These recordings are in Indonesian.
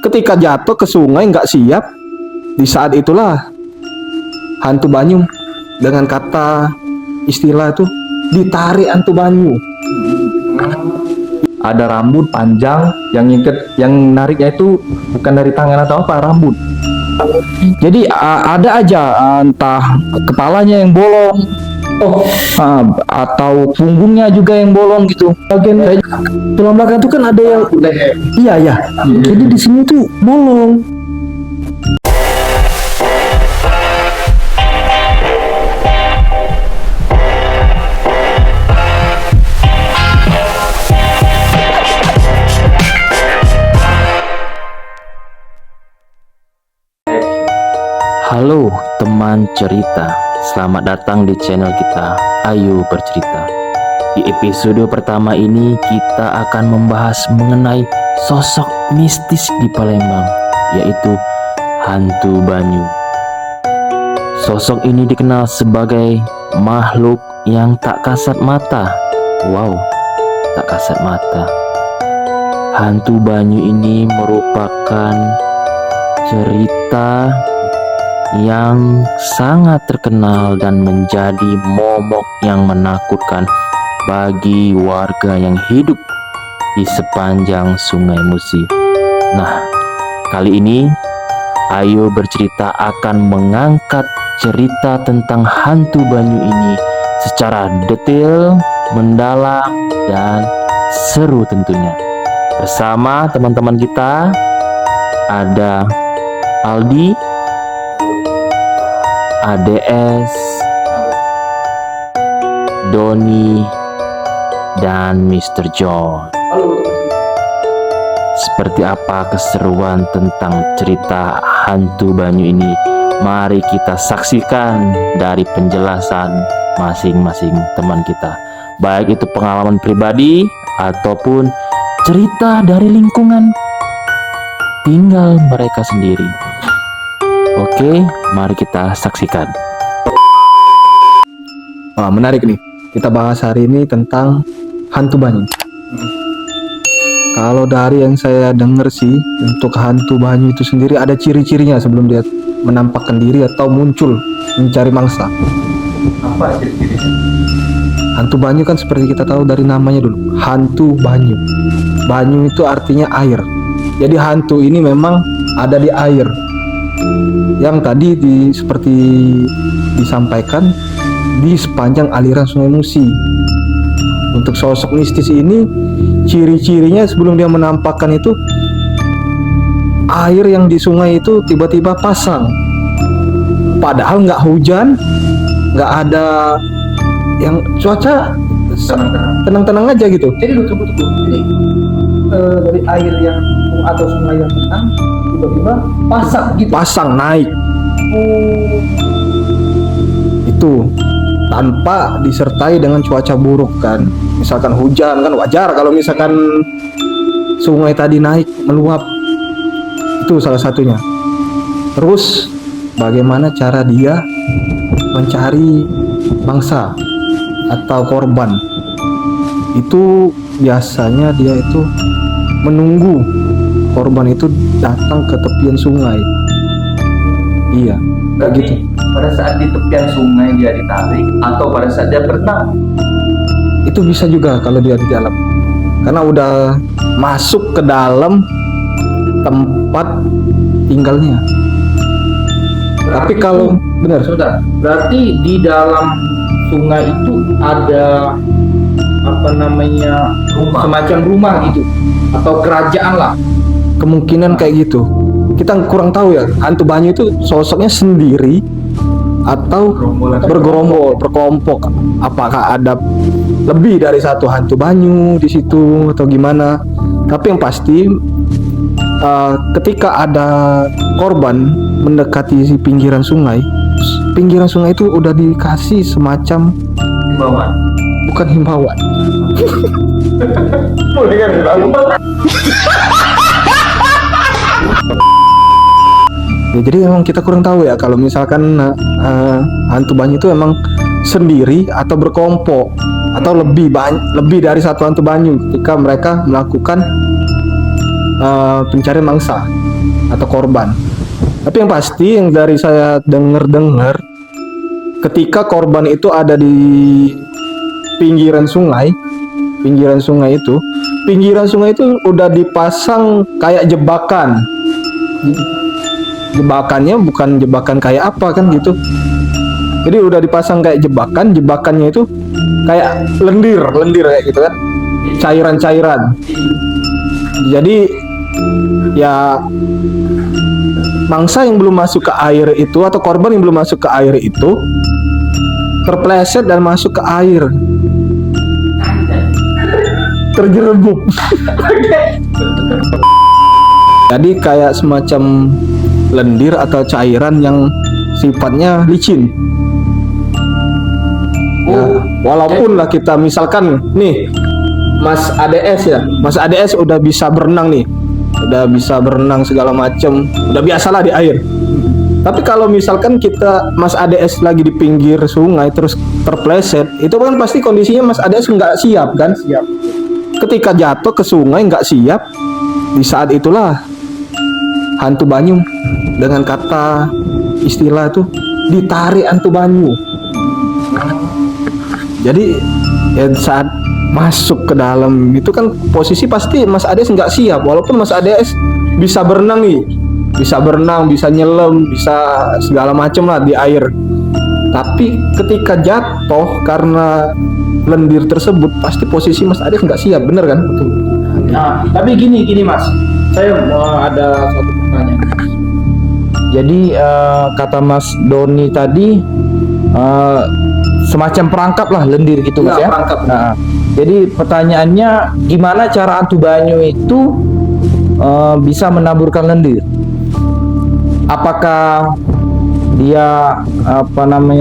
Ketika jatuh ke sungai nggak siap, di saat itulah hantu banyu dengan kata istilah itu ditarik hantu banyu. Ada rambut panjang yang nariknya itu bukan dari tangan atau apa, rambut. Jadi ada aja entah kepalanya yang bolong, atau punggungnya juga yang bolong gitu. Bagian tulang belakang itu kan ada yang iya. Jadi di sini tuh bolong. Halo teman cerita, selamat datang di channel kita Ayo Bercerita. Di episode pertama ini kita akan membahas mengenai sosok mistis di Palembang, yaitu hantu banyu. Sosok ini dikenal sebagai makhluk yang tak kasat mata. Wow, tak kasat mata. Hantu banyu ini merupakan cerita yang sangat terkenal dan menjadi momok yang menakutkan bagi warga yang hidup di sepanjang Sungai Musi. Nah, kali ini Ayo Bercerita akan mengangkat cerita tentang hantu banyu ini secara detail, mendalam, dan seru tentunya. Bersama teman-teman kita ada Aldi, ADS, Doni, dan Mr. John. Seperti apa keseruan tentang cerita hantu banyu ini? Mari kita saksikan dari penjelasan masing-masing teman kita, baik itu pengalaman pribadi ataupun cerita dari lingkungan tinggal mereka sendiri. Oke, mari kita saksikan. Wah, menarik nih. Kita bahas hari ini tentang hantu banyu. Kalau dari yang saya dengar sih, untuk hantu banyu itu sendiri ada ciri-cirinya sebelum dia menampakkan diri atau muncul mencari mangsa. Apa ciri-cirinya? Hantu banyu kan seperti kita tahu dari namanya dulu, hantu banyu. Banyu itu artinya air. Jadi hantu ini memang ada di air. Yang tadi seperti disampaikan di sepanjang aliran Sungai Musi. Untuk sosok mistis ini, ciri-cirinya sebelum dia menampakkan itu, air yang di sungai itu tiba-tiba pasang. Padahal nggak hujan, nggak ada yang cuaca tenang-tenang aja gitu. Jadi tunggu. Jadi dari air yang atau sungai yang tenang tiba-tiba pasang gitu. Pasang naik. Itu tanpa disertai dengan cuaca buruk kan. Misalkan hujan kan wajar kalau misalkan sungai tadi naik meluap. Itu salah satunya. Terus bagaimana cara dia mencari mangsa atau korban? Itu biasanya dia itu menunggu korban itu datang ke tepian sungai. Iya, begitu. Pada saat di tepian sungai dia ditarik atau pada saat dia berenang? Itu bisa juga kalau dia di dalam. Karena udah masuk ke dalam tempat tinggalnya. Tapi kalau benar, sudah. Berarti di dalam sungai itu ada rumah. semacam rumah gitu atau kerajaan lah. kemungkinan kayak gitu. Kita kurang tahu ya, hantu banyu itu sosoknya sendiri atau bergerombol, berkelompok. Apakah ada lebih dari satu hantu banyu di situ atau gimana? Tapi yang pasti ketika ada korban mendekati si pinggiran sungai itu udah dikasih semacam Himbauan. bukan himbauan. Boleh kan? Ya, jadi memang kita kurang tahu ya kalau misalkan hantu banyu itu emang sendiri atau berkelompok atau lebih dari satu hantu banyu ketika mereka melakukan pencarian mangsa. atau korban. Tapi yang pasti yang dari saya dengar ketika korban itu ada di pinggiran sungai itu udah dipasang kayak jebakan. Jebakannya bukan jebakan kayak apa kan gitu. Jadi udah dipasang kayak jebakannya itu kayak lendir kayak gitu kan. Cairan-cairan. Jadi ya mangsa yang belum masuk ke air itu atau korban yang belum masuk ke air itu terpleset dan masuk ke air, terjerebuk. Jadi kayak semacam lendir atau cairan yang sifatnya licin. Ya, walaupun lah kita misalkan nih Mas ADS udah bisa berenang nih, udah bisa berenang segala macem, udah biasalah di air. Tapi kalau misalkan Mas ADS lagi di pinggir sungai terus terpleset, itu kan pasti kondisinya Mas ADS nggak siap kan? Siap. Ketika jatuh ke sungai nggak siap, di saat itulah hantu banyu, dengan kata istilah itu ditarik hantu banyu. Jadi ya saat masuk ke dalam itu kan posisi pasti Mas ADS nggak siap, walaupun Mas ADS bisa berenang nih, bisa nyelam, bisa segala macam lah di air. Tapi ketika jatuh karena lendir tersebut pasti posisi Mas ADS nggak siap, bener kan? Betul. Nah, tapi gini Mas, saya mau ada satu pertanyaan. Jadi kata Mas Doni tadi semacam perangkap lah lendir gitu Mas ya? Perangkap. Nah, jadi pertanyaannya gimana cara hantu banyu itu bisa menaburkan lendir? Apakah dia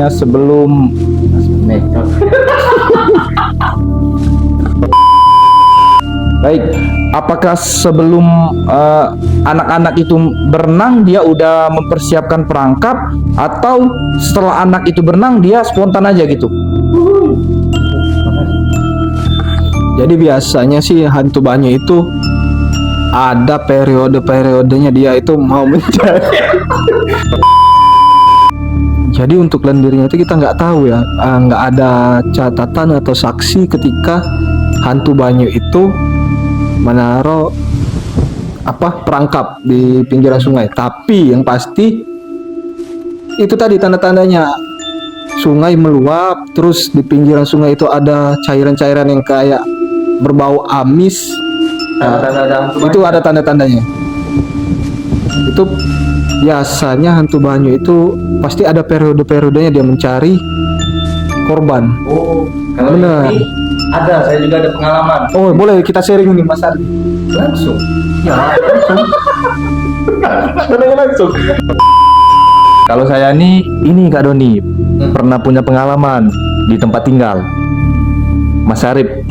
sebelum baik, apakah sebelum anak-anak itu berenang dia udah mempersiapkan perangkap, atau setelah anak itu berenang dia spontan aja gitu? Jadi biasanya sih hantu banyu itu ada periode-periodenya dia itu mau mencari. Jadi untuk lendirnya itu kita nggak tahu ya, nggak ada catatan atau saksi ketika hantu banyu itu menaruh perangkap di pinggiran sungai. Tapi yang pasti itu tadi tanda-tandanya sungai meluap, terus di pinggiran sungai itu ada cairan-cairan yang kayak berbau amis. Itu ada tanda-tandanya. Itu biasanya hantu banyu itu pasti ada periode-periodenya dia mencari korban. Oh, kalau benar. ini ada, saya juga ada pengalaman. Oh, boleh kita sharing nih Mas Ardi. Langsung. Ya, langsung. Kalau saya nih, ini Kak Doni pernah punya pengalaman di tempat tinggal Mas Arif,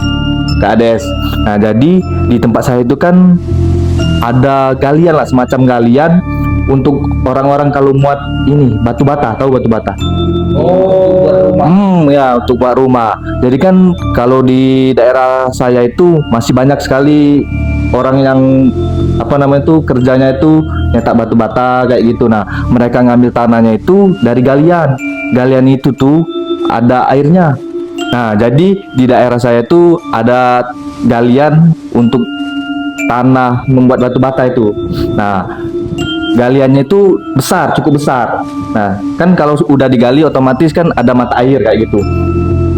Kak Ades. Nah, jadi di tempat saya itu kan ada galian lah, semacam galian untuk orang-orang kalau muat ini batu bata, tahu batu bata? Oh, buat rumah. Ya, untuk buat rumah. Jadi kan kalau di daerah saya itu masih banyak sekali orang yang kerjanya itu nyetak batu bata kayak gitu. Nah, mereka ngambil tanahnya itu dari galian. Galian itu tuh ada airnya. Nah, jadi di daerah saya itu ada galian untuk tanah membuat batu bata itu. Nah, galiannya itu besar, cukup besar. Nah, kan kalau udah digali otomatis kan ada mata air kayak gitu.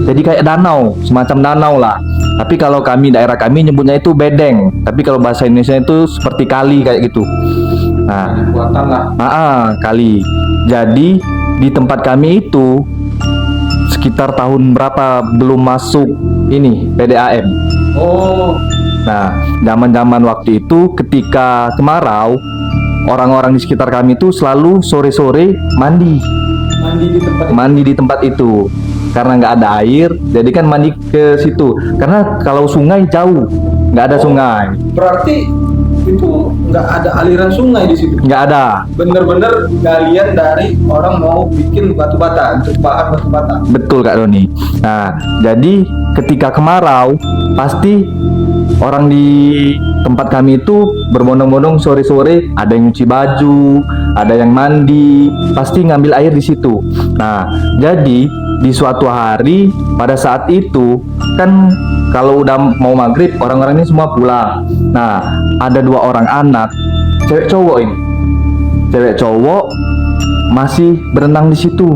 Jadi kayak danau, semacam danau lah. Tapi kalau daerah kami nyebutnya itu bedeng. Tapi kalau bahasa Indonesia itu seperti kali kayak gitu. Nah, Buatan lah. Kali. Jadi di tempat kami itu sekitar tahun berapa belum masuk ini PDAM. Oh, Nah, zaman-zaman waktu itu ketika kemarau, orang-orang di sekitar kami itu selalu sore-sore mandi di tempat itu. Karena nggak ada air, jadi kan mandi ke situ. Karena kalau sungai jauh, nggak ada sungai. Berarti itu nggak ada aliran sungai di situ. Nggak ada. Bener-bener galian dari orang mau bikin batu bata, untuk bahan batu bata. Betul Kak Doni. Nah, jadi ketika kemarau pasti orang di tempat kami itu berbondong-bondong sore-sore, ada yang nyuci baju, ada yang mandi, pasti ngambil air di situ. Nah, jadi di suatu hari pada saat itu kan kalau udah mau maghrib orang-orang ini semua pulang. Nah, ada 2 orang anak, cewek cowok ini, cewek cowok masih berenang di situ.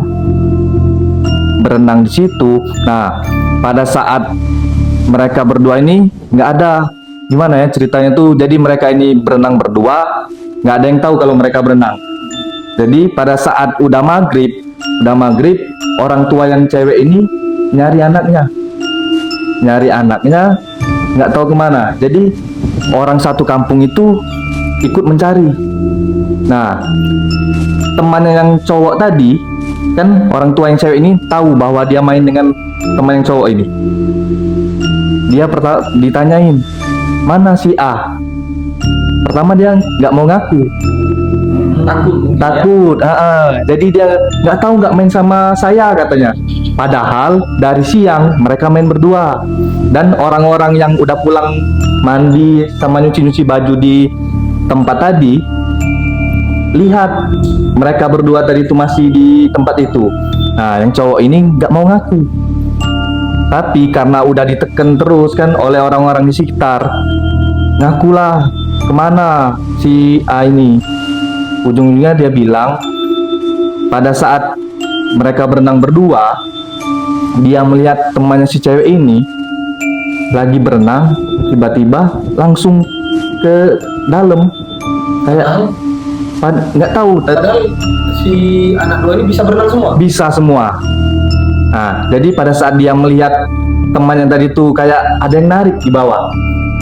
Berenang di situ. Nah, pada saat mereka berdua ini nggak ada, gimana ya ceritanya tuh. Jadi mereka ini berenang berdua, nggak ada yang tahu kalau mereka berenang. Jadi pada saat udah maghrib, orang tua yang cewek ini nyari anaknya, nggak tahu kemana. Jadi orang satu kampung itu ikut mencari. Nah, temannya yang cowok tadi, kan orang tua yang cewek ini tahu bahwa dia main dengan teman yang cowok ini. Dia ditanyain, mana si A? Pertama dia nggak mau ngaku, takut. Jadi dia nggak tahu, nggak main sama saya katanya. Padahal dari siang mereka main berdua, dan orang-orang yang udah pulang mandi sama nyuci baju di tempat tadi lihat mereka berdua tadi itu masih di tempat itu. Nah, yang cowok ini nggak mau ngaku, tapi karena udah diteken terus kan oleh orang-orang di sekitar, ngakulah kemana si A ini. Ujung-ujungnya dia bilang pada saat mereka berenang berdua, dia melihat temannya si cewek ini lagi berenang, tiba-tiba langsung ke dalam, kayak nggak tahu. Padahal si anak 2 ini bisa berenang semua. Bisa semua. Nah, jadi pada saat dia melihat temannya tadi tuh kayak ada yang narik di bawah,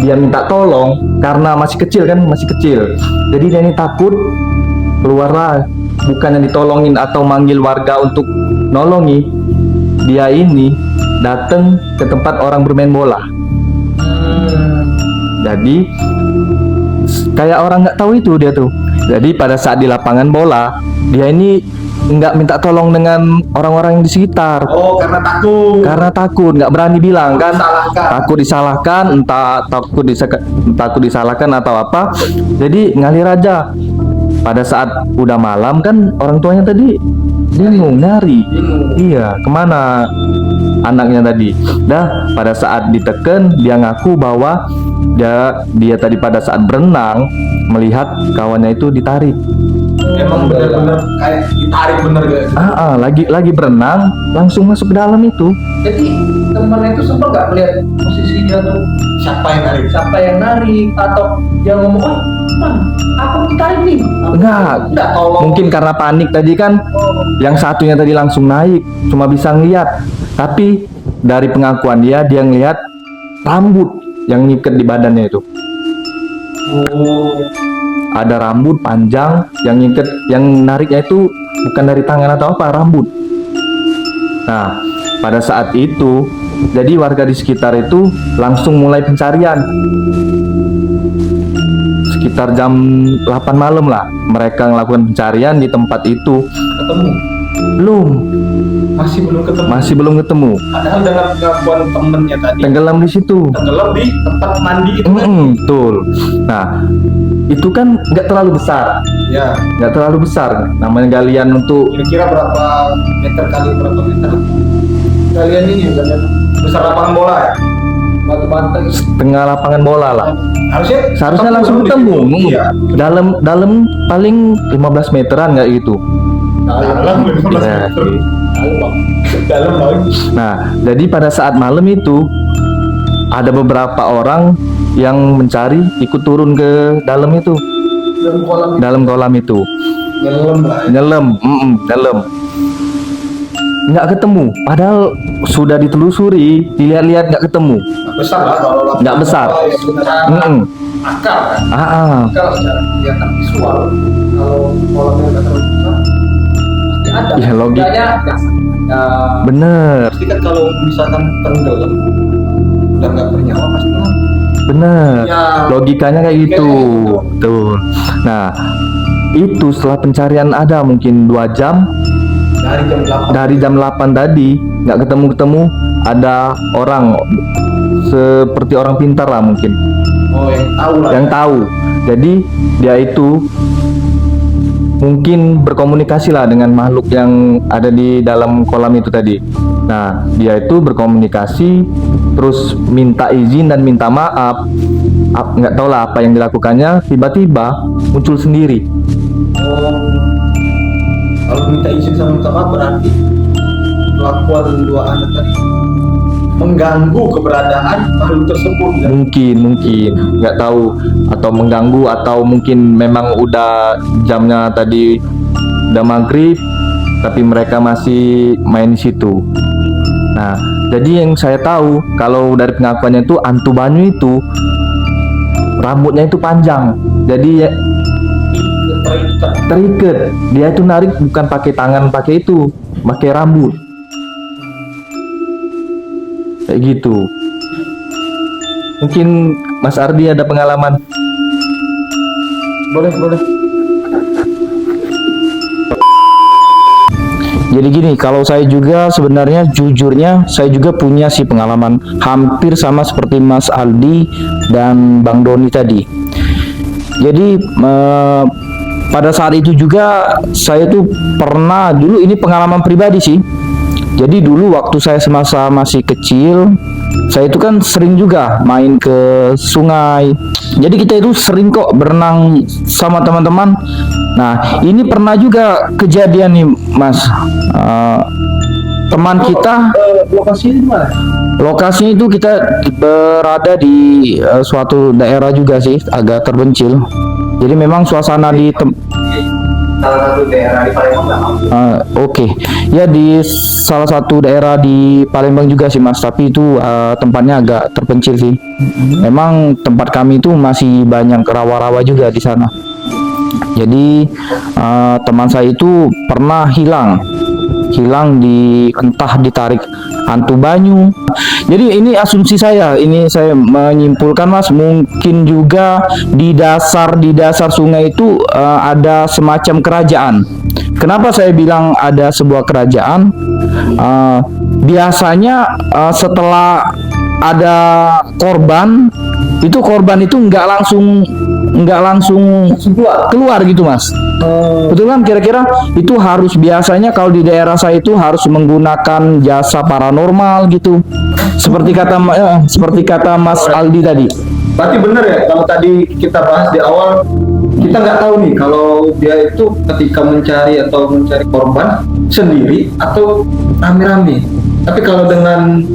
dia minta tolong karena masih kecil kan, masih kecil. Jadi dia ini takut, keluarlah, bukannya ditolongin atau manggil warga untuk nolongi, dia ini datang ke tempat orang bermain bola. Jadi kayak orang nggak tahu itu dia tuh. Jadi pada saat di lapangan bola, dia ini nggak minta tolong dengan orang-orang yang di sekitar. Oh, karena takut. Karena takut, nggak berani bilang kan. Takut Disalahkan, entah takut disalahkan atau apa. Jadi ngalir aja. Pada saat udah malam kan orang tuanya tadi bingung nyari. Iya, kemana anaknya tadi? Dah pada saat diteken dia ngaku bahwa dia tadi pada saat berenang melihat kawannya itu ditarik. Emang benar-benar kayak ditarik bener guys. Lagi berenang langsung masuk ke dalam itu. Jadi temennya itu sempat nggak melihat posisi dia tuh siapa yang narik atau dia ngomong, oh man, aku ditarik nih. Enggak tolong. Mungkin karena panik tadi kan. Yang satunya tadi langsung naik, cuma bisa ngeliat. Tapi dari pengakuan dia ngelihat rambut yang ngikat di badannya itu. Ada rambut panjang yang ngikat, yang nariknya itu bukan dari tangan atau apa, rambut. Nah, pada saat itu jadi warga di sekitar itu langsung mulai pencarian. Sekitar jam 8 malam lah mereka melakukan pencarian di tempat itu. Ketemu? Belum. Masih belum ketemu. Padahal dengan pengakuan temennya tadi tenggelam di situ. Tenggelam di tempat mandi itu. Betul. Nah, itu kan nggak terlalu besar. Ya. Nggak terlalu besar. Namanya galian untuk Kira-kira berapa meter kali berapa meter? Galian ini galian besar lapangan bola ya? Batu-batu. setengah lapangan bola lah. Seharusnya langsung ketemu. Iya. Dalam paling 15 meteran nggak gitu. Dalam 15 Ya, meter. Dalam banget. Nah, jadi pada saat malam itu ada beberapa orang yang mencari ikut turun ke dalam itu, dalam kolam itu, nyelam. Nggak ketemu. Padahal sudah ditelusuri, dilihat-lihat nggak ketemu. Besar lah kalau Nggak besar. Akal kan? Akal secara kelihatan visual. Kalau kolamnya nggak terlalu besar, pasti ada. Ya, logikanya bener. Pasti kan kalau misalkan tenggelam udah nggak bernyawa pasti kan. Bener. Ya. Logikanya kayak gitu. Tuh. Nah, itu setelah pencarian ada mungkin 2 jam. Dari jam 8. Dari jam 8 tadi nggak ketemu, ada orang seperti orang pintar lah mungkin. Oh, yang tahu lah. Yang tahu. Jadi dia itu mungkin berkomunikasi lah dengan makhluk yang ada di dalam kolam itu tadi. Nah, dia itu berkomunikasi, terus minta izin dan minta maaf. Nggak tahu lah apa yang dilakukannya. Tiba-tiba muncul sendiri. Oh, kalau minta izin sama minta maaf berarti kelakuan dua anak tadi mengganggu keberadaan makhluk tersebut. Ya? Mungkin nggak tahu, atau mengganggu, atau mungkin memang udah jamnya tadi udah maghrib tapi mereka masih main di situ. Nah, jadi yang saya tahu kalau dari pengakuannya itu hantu Banyu itu rambutnya itu panjang, jadi ya terikat. Dia itu narik bukan pakai tangan, pakai itu, pakai rambut. Kayak gitu. Mungkin Mas Ardi ada pengalaman. Boleh. Jadi gini, kalau saya juga sebenarnya jujurnya saya juga punya sih pengalaman hampir sama seperti Mas Aldi dan Bang Doni tadi. Jadi pada saat itu juga saya tuh pernah, dulu ini pengalaman pribadi sih. Jadi dulu waktu saya semasa masih kecil, saya itu kan sering juga main ke sungai. Jadi kita itu sering kok berenang sama teman-teman. Nah, ini pernah juga kejadian nih, Mas. Teman kita, Lokasinya di mana? lokasinya itu kita berada di suatu daerah juga sih, agak terpencil. Jadi memang suasana di Salah satu daerah di Palembang nggak mampu. Oke. Ya, di salah satu daerah di Palembang juga sih Mas, tapi itu tempatnya agak terpencil sih. Memang tempat kami itu masih banyak rawa-rawa juga di sana. Jadi teman saya itu pernah hilang di, entah ditarik hantu Banyu. Jadi ini asumsi saya, ini saya menyimpulkan Mas, mungkin juga di dasar sungai itu ada semacam kerajaan. Kenapa saya bilang ada sebuah kerajaan? Biasanya setelah ada korban itu nggak langsung keluar gitu Mas. Betul kan, kira-kira itu harus, biasanya kalau di daerah saya itu harus menggunakan jasa paranormal gitu. Seperti kata Mas Aldi tadi. Berarti bener ya kalau tadi kita bahas di awal, kita nggak tahu nih kalau dia itu ketika mencari korban sendiri atau rame-rame. Tapi kalau dengan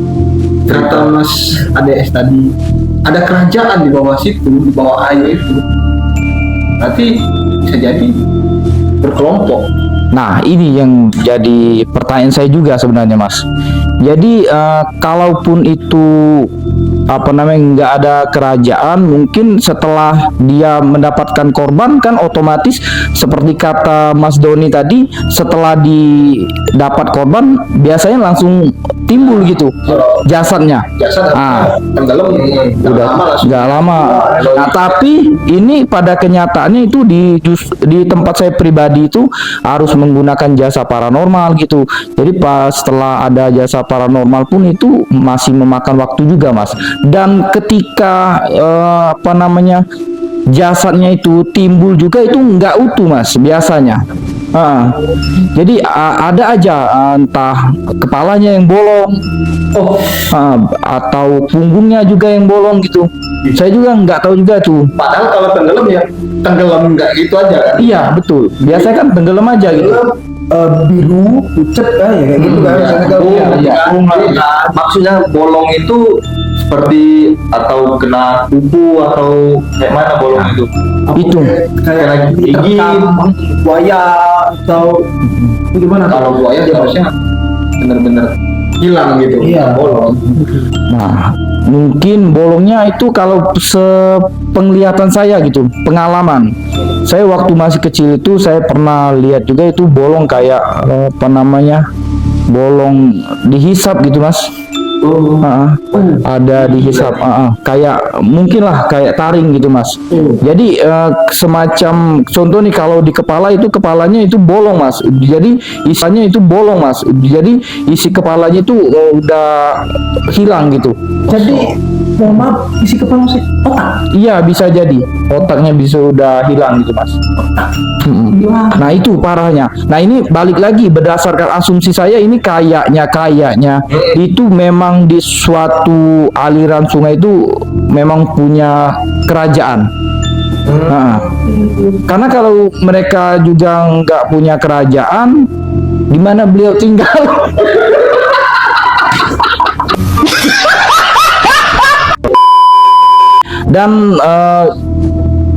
kata Mas ADS tadi, ada kerajaan di bawah situ, di bawah air itu, berarti bisa jadi berkelompok. Nah, ini yang jadi pertanyaan saya juga sebenarnya Mas. Jadi kalaupun itu nggak ada kerajaan, mungkin setelah dia mendapatkan korban kan otomatis seperti kata Mas Doni tadi, setelah didapat korban biasanya langsung timbul gitu jasadnya. Tenggelam Udah nggak lama. Nah, tapi ini pada kenyataannya itu di tempat saya pribadi itu harus menggunakan jasa paranormal gitu. Jadi pas setelah ada jasa paranormal pun itu masih memakan waktu juga Mas. Dan ketika jasadnya itu timbul juga itu nggak utuh Mas biasanya. Jadi ada aja entah kepalanya yang bolong, atau punggungnya juga yang bolong gitu. Saya juga nggak tahu juga tuh. Padahal kalau tenggelam ya tenggelam nggak gitu aja kan? Iya betul. Biasanya kan tenggelam aja gitu. Biru, pucet kan ya kayak gitu kan? Misalnya kalau Maksudnya bolong itu seperti atau kena kupu atau kayak mana bolong itu? Itu kayak gigi, buaya atau itu gimana? Kalau buaya harusnya bener-bener hilang gitu. Iya. Bolong. Nah, mungkin bolongnya itu kalau sepenglihatan saya gitu, pengalaman. Saya waktu masih kecil itu saya pernah lihat juga itu bolong kayak bolong dihisap gitu Mas. Ada dihisap, kayak mungkin lah kayak taring gitu Mas. Jadi semacam contoh nih, kalau di kepala itu kepalanya itu bolong Mas. Jadi isinya itu bolong Mas. Jadi isi kepalanya itu udah hilang gitu. Jadi mohon maaf, isi kepala saya otak. Iya, bisa jadi otaknya bisa udah hilang gitu mas. Nah itu parahnya. Nah ini balik lagi berdasarkan asumsi saya ini kayaknya itu memang di suatu aliran sungai itu memang punya kerajaan. Nah, karena kalau mereka juga nggak punya kerajaan, di mana beliau tinggal? Dan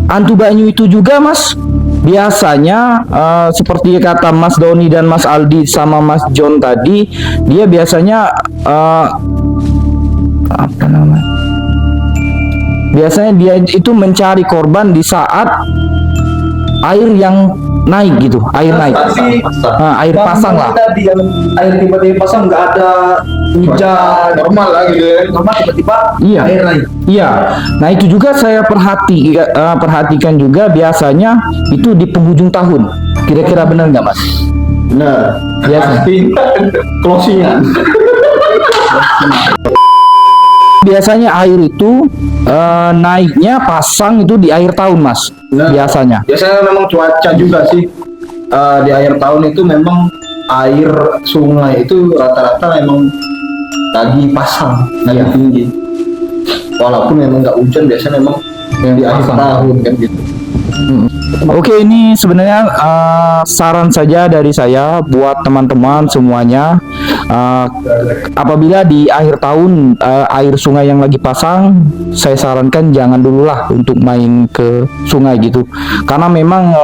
hantu banyu itu juga mas, biasanya seperti kata Mas Doni dan Mas Aldi sama Mas John tadi, dia biasanya apa namanya? Biasanya dia itu mencari korban di saat air yang naik gitu, air naik. Air pasang lah. Tadi yang air tiba-tiba pasang nggak ada hujan, normal lagi deh. normal tiba-tiba Iya. air naik. Iya. Nah itu juga saya perhatikan juga biasanya itu di penghujung tahun. Kira-kira benar nggak mas? Nah, Biasa. pasti closingan. Biasanya air itu naiknya pasang itu di akhir tahun mas. Nah. Biasanya. Biasanya memang cuaca juga sih. Di akhir tahun itu memang air sungai itu rata-rata memang lagi pasang, lagi tinggi. Walaupun memang nggak hujan, biasanya memang yang di akhir pasang. tahun kan gitu. Oke, ini sebenarnya saran saja dari saya buat teman-teman semuanya. Apabila di akhir tahun air sungai yang lagi pasang, saya sarankan jangan dululah untuk main ke sungai gitu. Karena memang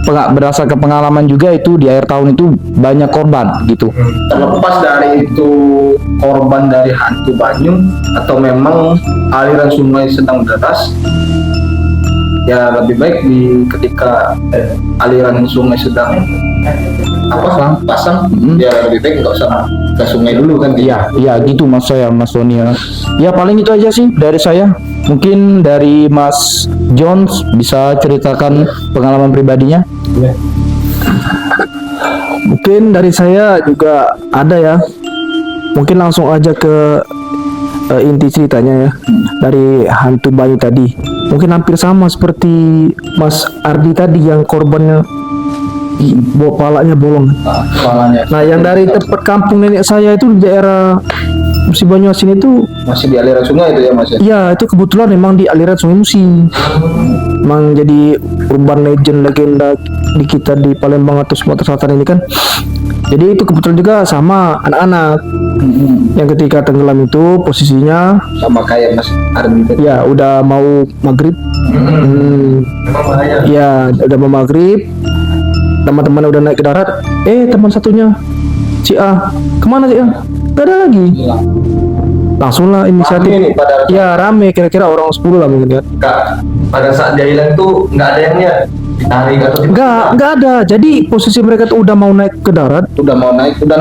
berdasarkan pengalaman juga itu di akhir tahun itu banyak korban gitu. Terlepas dari itu korban dari hantu banyu atau memang aliran sungai sedang deras, ya lebih baik ketika aliran sungai sedang pasang, ya lebih baik nggak usah ke sungai dulu kan. Iya gitu mas Doni ya. Ya paling itu aja sih dari saya. Mungkin dari Mas Jones bisa ceritakan pengalaman pribadinya. Mungkin dari saya juga ada ya. Mungkin langsung aja ke inti ceritanya ya. Dari hantu banyu tadi. Mungkin hampir sama seperti Mas Ardi tadi yang korbannya palanya bolong. Kepalanya Nah, yang dari tempat kampung nenek saya itu di daerah Musi Banyuasin itu, masih di aliran sungai itu ya mas ya. ya itu kebetulan memang di aliran Sungai Musi. Memang jadi urban legend legenda di kita di Palembang atau Sumatera Selatan ini kan. Jadi itu kebetulan juga sama anak-anak yang ketika tenggelam itu posisinya Sama kayak mas Ardi tadi. ya udah mau maghrib. Memang bahaya. Ya udah mau maghrib, teman-teman udah naik ke darat. Teman satunya si A kemana si A? Gak ada lagi. Langsung lah inisiatif. Rame nih pada Ya rame, kira-kira orang 10 lah mungkin kan. Kak, pada saat dia hilang tuh nggak ada yang lihat ditarik atau Enggak ada. Jadi posisi mereka tuh udah mau naik ke darat. udah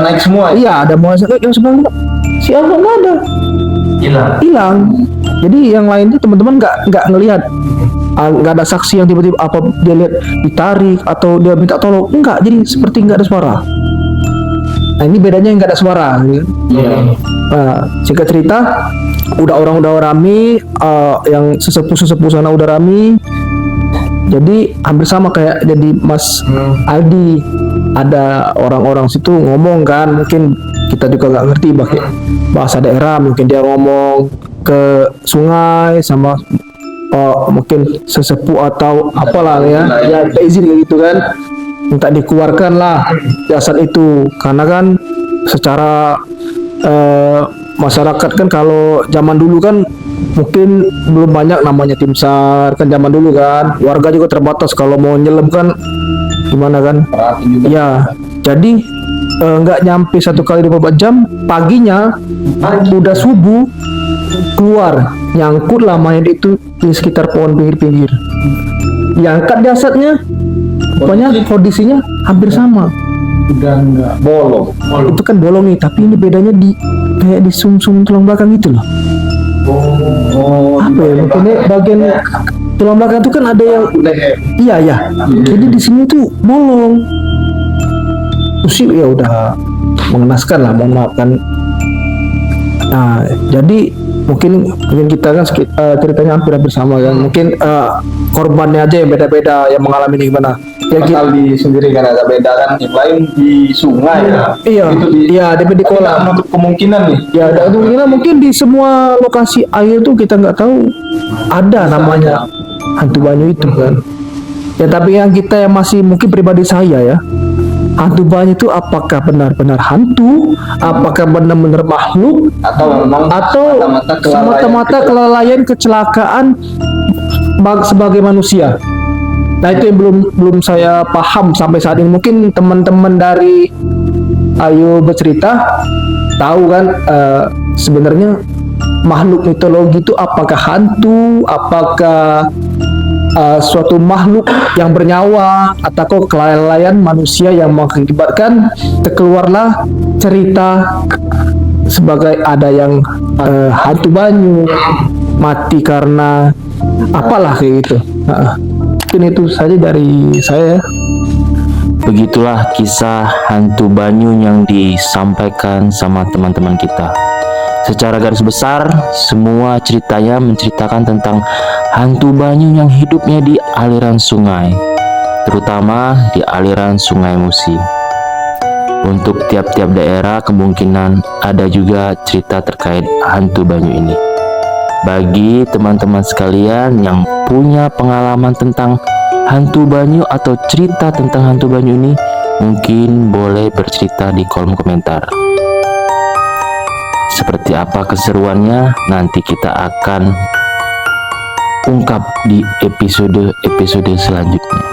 naik semua. Iya, ada mau yang sebelah enggak. Si A nggak ada, hilang. Jadi yang lain tuh teman-teman nggak ngelihat. Nggak ada saksi yang tiba-tiba apa dia lihat ditarik atau dia minta tolong. Enggak, jadi seperti nggak ada suara. Nah ini bedanya yang nggak ada suara. Gitu. Nah, singkat cerita, orang udah rame, yang sesepuh sana udah rame. Jadi hampir sama kayak jadi Mas Aldi, ada orang-orang situ ngomong kan, mungkin kita juga nggak ngerti bahasa daerah, mungkin dia ngomong ke sungai sama mungkin sesepuh atau apalah ya minta izin kayak gitu kan, minta dikeluarkan lah jasad itu. Karena kan secara masyarakat kan kalau zaman dulu kan mungkin belum banyak namanya tim SAR kan, zaman dulu kan warga juga terbatas, kalau mau nyelam kan gimana kan ya. Jadi nggak nyampe 1 kali 24 jam, paginya udah subuh keluar, nyangkut lah mayat itu di sekitar pohon pinggir-pinggir, diangkat jasadnya, pokoknya kondisinya hampir sama. Udah nggak bolong. Itu kan bolong nih, tapi ini bedanya di kayak di sum-sum tulang belakang gitu loh. Apa ya, mungkin bagian tulang belakang itu kan ada yang iya. Jadi di sini tuh bolong. Terus ya udah mengenaskan lah, mohon maaf kan. Nah, jadi mungkin kita kan ceritanya hampir sama kan. Mungkin korbannya aja yang beda-beda yang mengalami ini gimana. Ya Pasal di sendiri kan ada beda kan, yang lain di sungai ya. Iya, Itu di iya, di kita kolam. menutup kemungkinan nih. Ya, ada kemungkinan mungkin di semua lokasi air tuh kita nggak tahu ada namanya hantu banyu itu kan. Ya tapi yang kita yang masih mungkin pribadi saya ya, hantu banyu itu apakah benar-benar hantu, apakah benar-benar makhluk, Atau memang atau semata-mata kelalaian kecelakaan sebagai manusia. Nah itu yang belum saya paham sampai saat ini. Mungkin teman-teman dari Ayo Bercerita tahu kan sebenarnya makhluk mitologi itu apakah hantu, apakah suatu makhluk yang bernyawa, atau kelalaian manusia yang mengakibatkan terkeluarlah cerita sebagai ada yang hantu banyu, mati karena apalah kayak gitu. Mungkin itu saja dari saya. Begitulah kisah hantu banyu yang disampaikan sama teman-teman kita. Secara garis besar, semua ceritanya menceritakan tentang hantu banyu yang hidupnya di aliran sungai, terutama di aliran Sungai Musi. Untuk tiap-tiap daerah kemungkinan ada juga cerita terkait hantu banyu ini. Bagi teman-teman sekalian yang punya pengalaman tentang hantu banyu atau cerita tentang hantu banyu ini, mungkin boleh bercerita di kolom komentar. Seperti apa keseruannya nanti kita akan ungkap di episode selanjutnya.